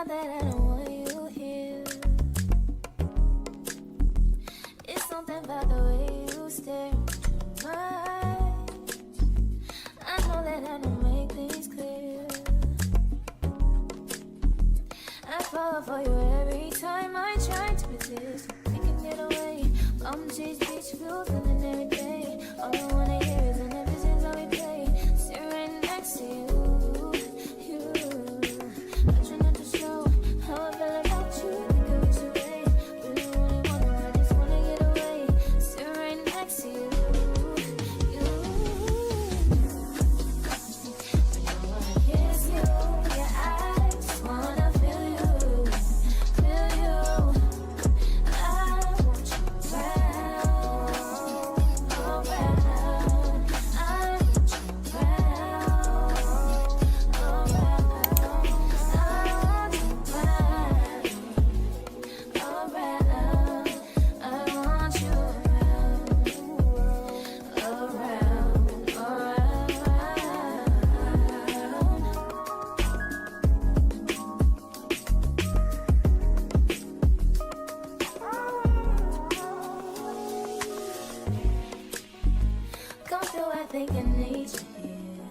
Now that I don't want you here, it's something about the way you stare into my eyes. I know that I don't make things clear. I fall for you every time I try to resist. We can get away, chase beach views, feeling every day. All I wanna hear is an episode that we play. Sit right next to you. I try not to show how I feel about you. Think I wish away. Really wanna, I just wanna get away. Sit right next to you. You. I don't wanna kiss you. Yeah, I just wanna feel you. Feel you. I want you around, around. I want you around, around. Come through, I think I need you here.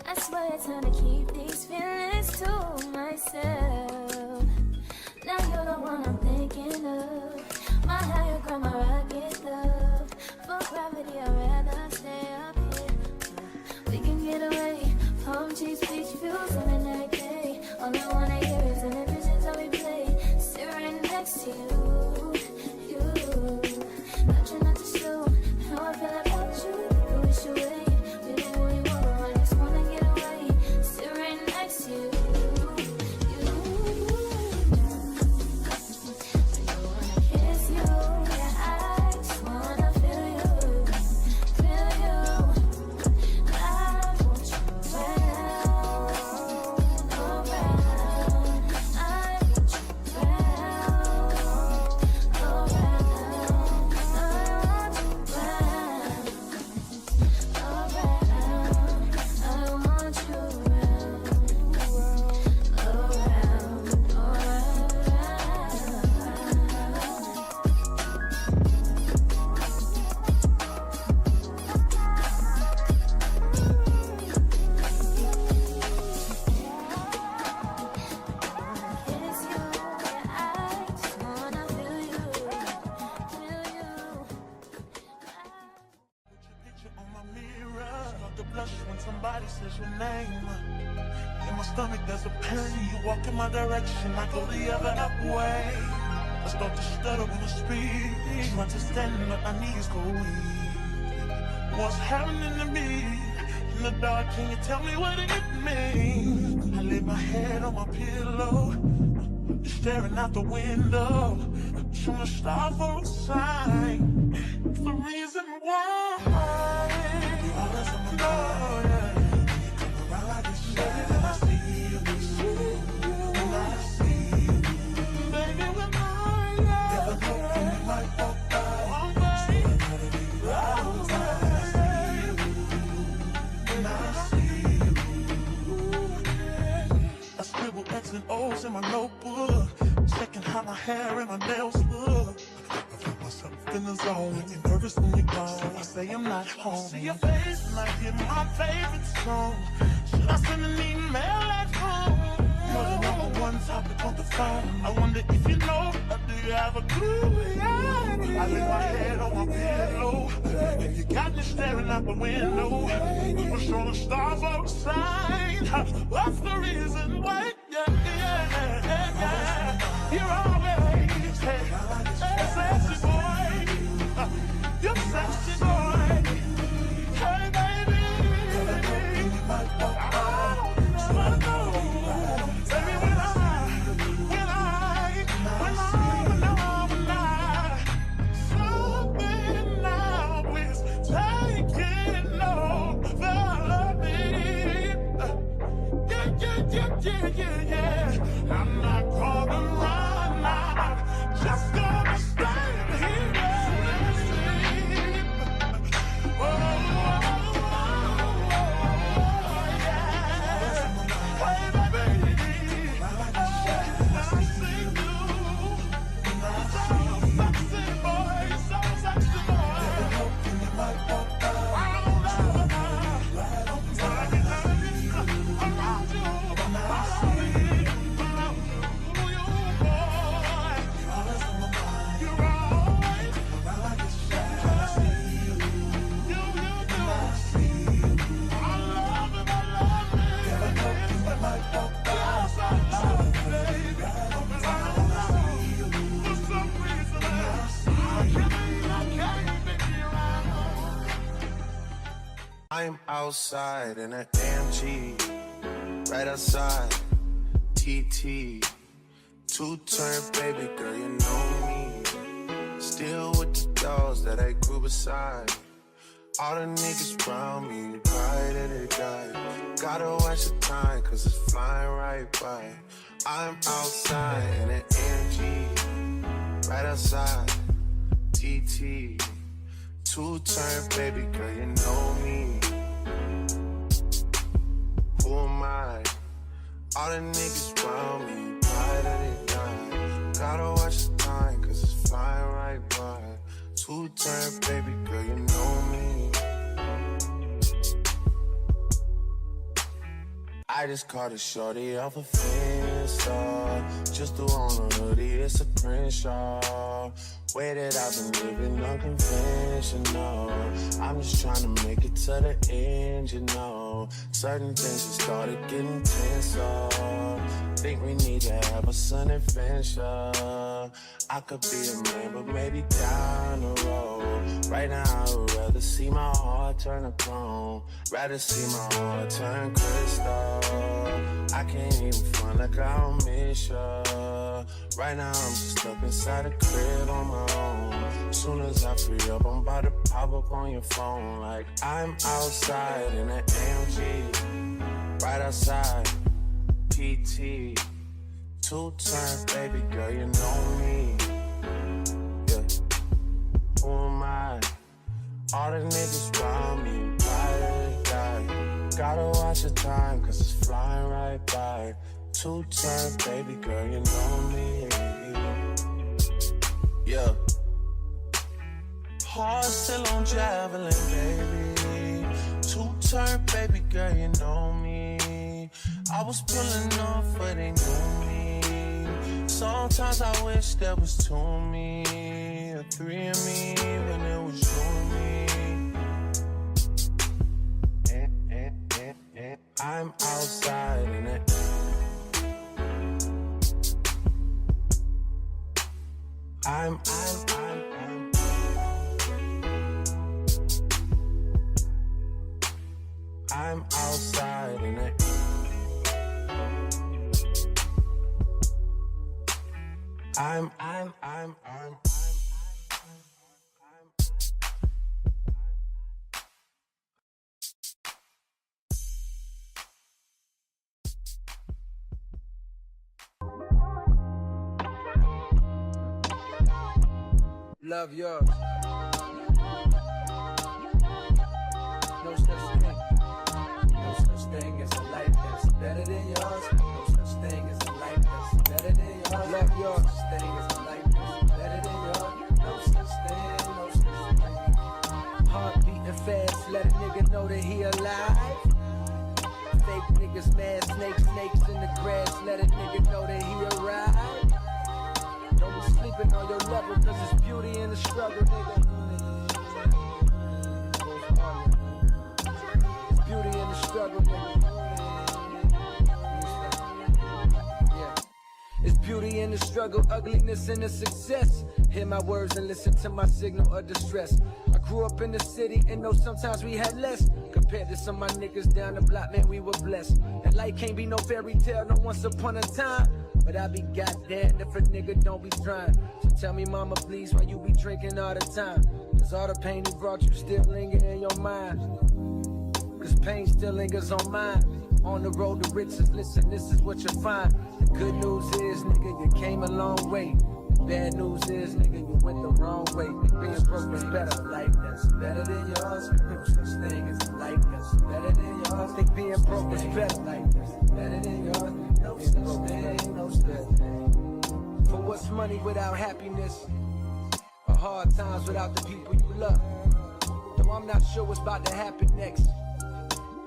I swear it's time to keep these feelings to myself. Now you're the one I'm thinking of. My higher ground, my rocket love. For gravity, I'd rather stay up here. We can get away, palm trees, beach views on a night day. All I wanna hear is an visions that we play. Sit right next to you. I try not to show how I feel about you. I wish away. Really want, I just wanna get away. Sit right next to you. I don't wanna kiss you. Yeah, I just wanna feel you. Feel you. I want you around, around. I want you around, When somebody says your name, in my stomach there's a pain. You walk in my direction, I go the other way. I start to stutter when I speak, trying to stand on my knees go weak. What's happening to me in the dark? Can you tell me what it means? I lay my head on my pillow, staring out the window, trying to stop for a sign. It's the reason why. And O's in my notebook, checking how my hair and my nails look. I find myself in the zone, getting nervous when you're gone. I say I'm not home. See your face and I hear my favorite song. Should I send an email at home? You're the number one topic on the phone. I wonder if you know, or do you have a clue? Yeah. I lay my head on my pillow, and you got me staring out the window. We were showing the stars outside. What's the reason why? You're always sexy boy. You're sexy boy. Hey baby, I just wanna know. Tell me when something now is taking over me. Yeah. I'm outside in an AMG, right outside, TT. Two-turn baby girl, you know me. Still with the dogs that I grew beside. All the niggas around me, cry that they die. Gotta watch the time, cause it's flying right by. I'm outside in an AMG, right outside, TT. Two-turn baby girl, you know me. Who am I? All the niggas around me, cry that they die. Gotta watch the time, cause it's flying right by. Two-turn baby girl, you know me. I just caught a shorty off a Finsta. Just threw on a hoodie, it's a print shop. Way that I've been living unconventional. I'm just trying to make it to the end, you know. Certain things have started getting tenser. Think we need to have a sun adventure. I could be a man, but maybe down the road. Right now I would rather see my heart turn to chrome. Rather see my heart turn crystal. I can't even front like I don't miss ya. Right now I'm just stuck inside a crib on my own. Soon as I free up, I'm about to pop up on your phone. Like I'm outside in an AMG, right outside, PT. Two-turn baby girl, you know me. Yeah, who am I? All the niggas around me, ride or die. Gotta watch the time, cause it's flying right by. Two-turn baby girl, you know me. Yeah. Heart still on javelin, baby. Two-turn baby girl, you know me. I was pulling off, but they knew me. Sometimes I wish there was two of me, or three of me, when it was you and me. I'm outside in it. I'm outside in it. I'm Love yours. No such thing. No such thing as a life that's better than yours. No such thing as a life that's better than yours. Love yours. No such thing as a life that's better than yours. No such thing, no such thing. Heart beating fast, let a nigga know that he alive. Fake niggas mad, snakes in the grass, let a nigga know that he arrived. Don't be sleeping on your level, cause it's beauty in the struggle, nigga. It's beauty in the struggle, nigga. Yeah. It's beauty in the struggle, ugliness in the success. Hear my words and listen to my signal of distress. I grew up in the city and know sometimes we had less. Compared to some of my niggas down the block, man, we were blessed. And life can't be no fairy tale, no once upon a time. But I be goddamn if a nigga don't be trying. So tell me, mama, please, why you be drinking all the time? Cause all the pain he brought you still linger in your mind. Cause pain still lingers on mine. On the road to riches, listen, this is what you find. The good news is, nigga, you came a long way. The bad news is, nigga, you went the wrong way. Being broke is better. Life that's better than yours. No such thing as a life that's better than yours. Think being broke is better. Life that's better than yours. No such thing, no such thing. For what's money without happiness? Or hard times without the people you love? Though I'm not sure what's about to happen next.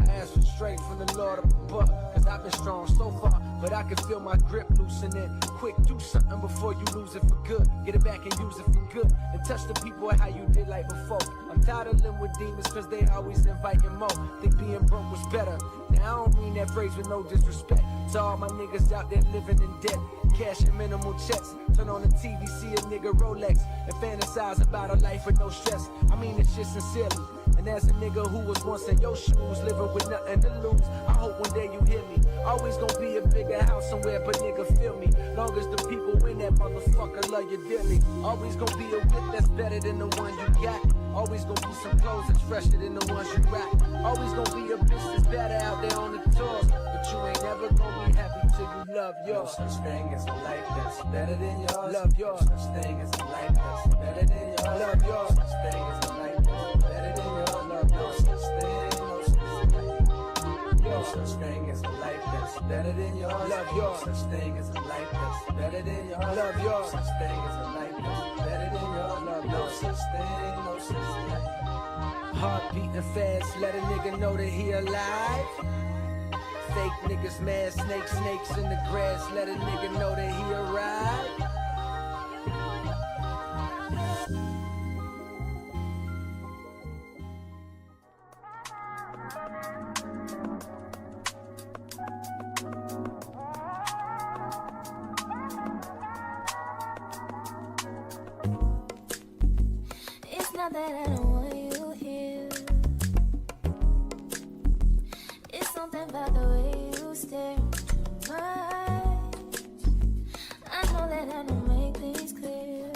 I ask for strength from the Lord up above. Cause I've been strong so far, but I can feel my grip loosening. Quick, do something before you lose it for good. Get it back and use it for good. And touch the people how you did like before. I'm tired of living with demons cause they always inviting more. Think being broke was better. Now I don't mean that phrase with no disrespect to all my niggas out there living in debt. Cash and minimal checks. Turn on the TV, see a nigga Rolex, and fantasize about a life with no stress. I mean this shit sincerely. And And as a nigga who was once in your shoes, living with nothing to lose, I hope one day you hear me. Always gonna be a bigger house somewhere, but nigga feel me. Long as the people in that motherfucker love you dearly. Always gonna be a whip that's better than the one you got. Always gonna be some clothes that's fresher than the ones you rock. Always gonna be a bitch that's better out there on the tours. But you ain't never gonna be happy till you love yours. No such thing as a life that's better than yours. Love yours. No such thing as a life that's better than yours. Love yours. No such thing as a life that's better than yours. No such thing, no such thing. No such thing as a life that's better than yours. Love yours. No such thing as a life that's better than yours. Love yours. No such thing as a life that's better than yours. No such thing, no such thing. Heart beating fast, let a nigga know that he alive. Fake niggas mad, snakes in the grass, let a nigga know that he arrived. It's not that I don't want you here. It's something about the way you stare into my eyes. I know that I don't make things clear.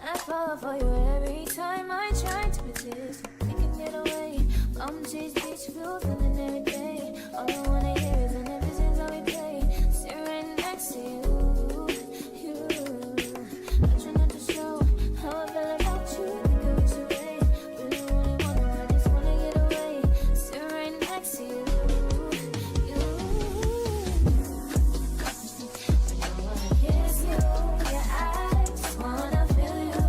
I fall for you every time I try to resist. We can get away from these beach views and every day. All I wanna hear is an episode that we play. Sit right next to you. I try not to show how I feel about you. Think I wish away. Really wanna, I just wanna get away. Sit right next to you. I wanna kiss you. Yeah, I just wanna feel you.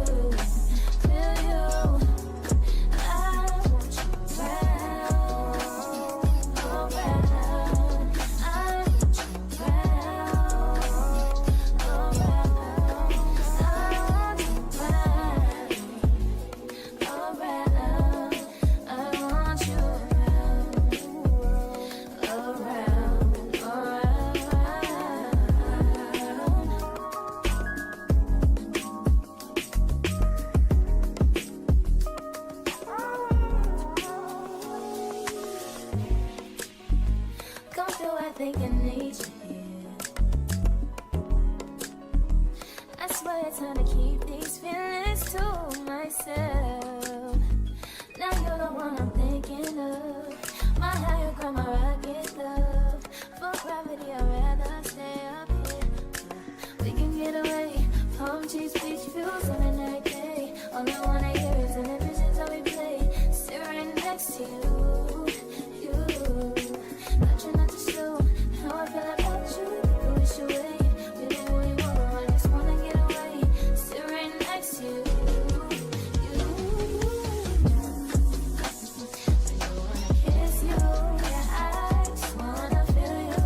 Feel you. I want you around. Around. I want you around. Come through, I think I need you here. I swear it's time to keep these feelings to myself. Now you're the one I'm thinking of. My higher ground, my rocket love. For gravity, I'd rather stay up here. We can get away from cheese beach views on a night day. All I wanna hear is an visions that we play. Sit right next to you. I try not to show how I feel about you. Think I wish away. Really want, I just wanna get away. Sit right next to you. I wanna kiss you. Yeah, I just wanna feel you.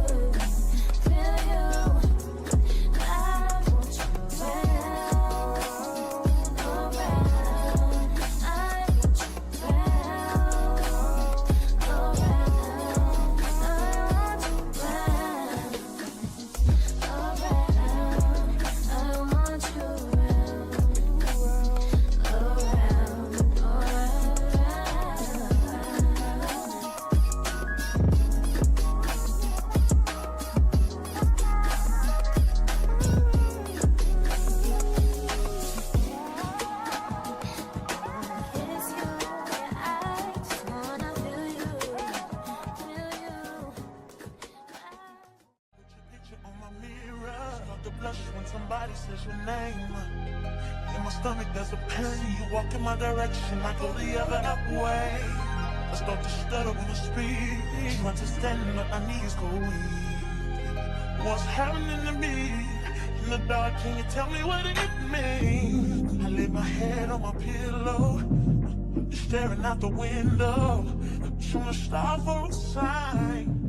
Feel you. I want you around. Around. I want you around. When somebody says your name, in my stomach there's a pain. You walk in my direction, I go the other way. I start to stutter when I speak, trying to stand up, my knees go weak. What's happening to me in the dark? Can you tell me what it means? I lay my head on my pillow, staring out the window, trying to stop for a sign.